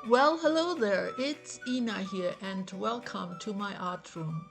Well, hello there, it's Ina here, and welcome to my art room.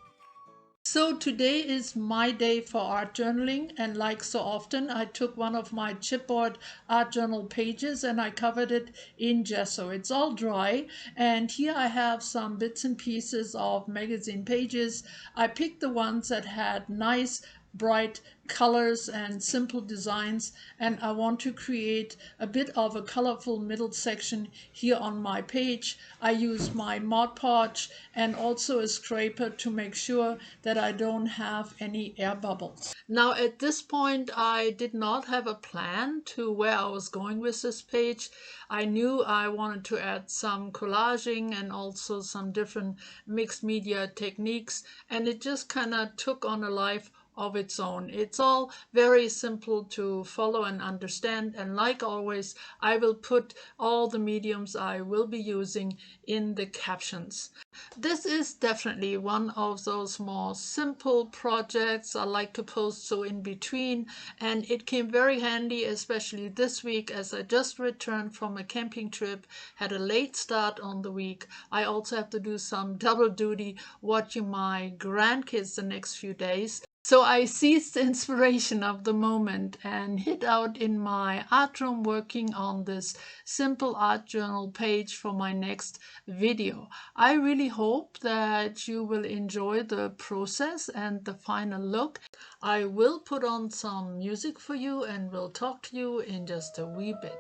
So, today is my day for art journaling, and like so often, I took one of my chipboard art journal pages and I covered it in gesso. It's all dry, and here I have some bits and pieces of magazine pages. I picked the ones that had nice bright colors and simple designs, and I want to create a bit of a colorful middle section here on my page. I use my Mod Podge and also a scraper to make sure that I don't have any air bubbles. Now at this point I did not have a plan to where I was going with this page. I knew I wanted to add some collaging and also some different mixed media techniques, and it just kind of took on a life of its own. It's all very simple to follow and understand, and like always, I will put all the mediums I will be using in the captions. This is definitely one of those more simple projects I like to post so in between, and it came very handy, especially this week as I just returned from a camping trip, had a late start on the week. I also have to do some double duty watching my grandkids the next few days. So I seized the inspiration of the moment and hid out in my art room working on this simple art journal page for my next video. I really hope that you will enjoy the process and the final look. I will put on some music for you and will talk to you in just a wee bit.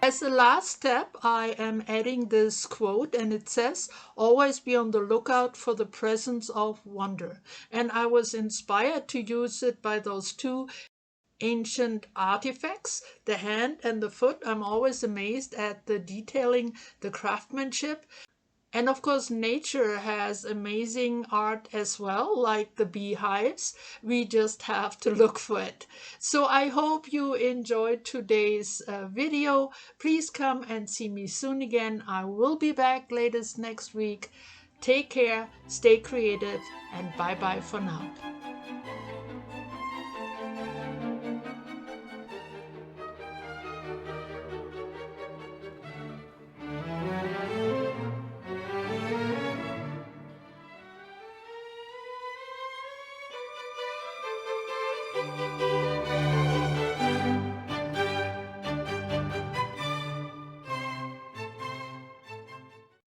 As the last step, I am adding this quote, and it says, "Always be on the lookout for the presence of wonder." And I was inspired to use it by those two ancient artifacts, the hand and the foot. I'm always amazed at the detailing, the craftsmanship. And of course, nature has amazing art as well, like the beehives. We just have to look for it. So I hope you enjoyed today's video. Please come and see me soon again. I will be back latest next week. Take care, stay creative, and bye-bye for now.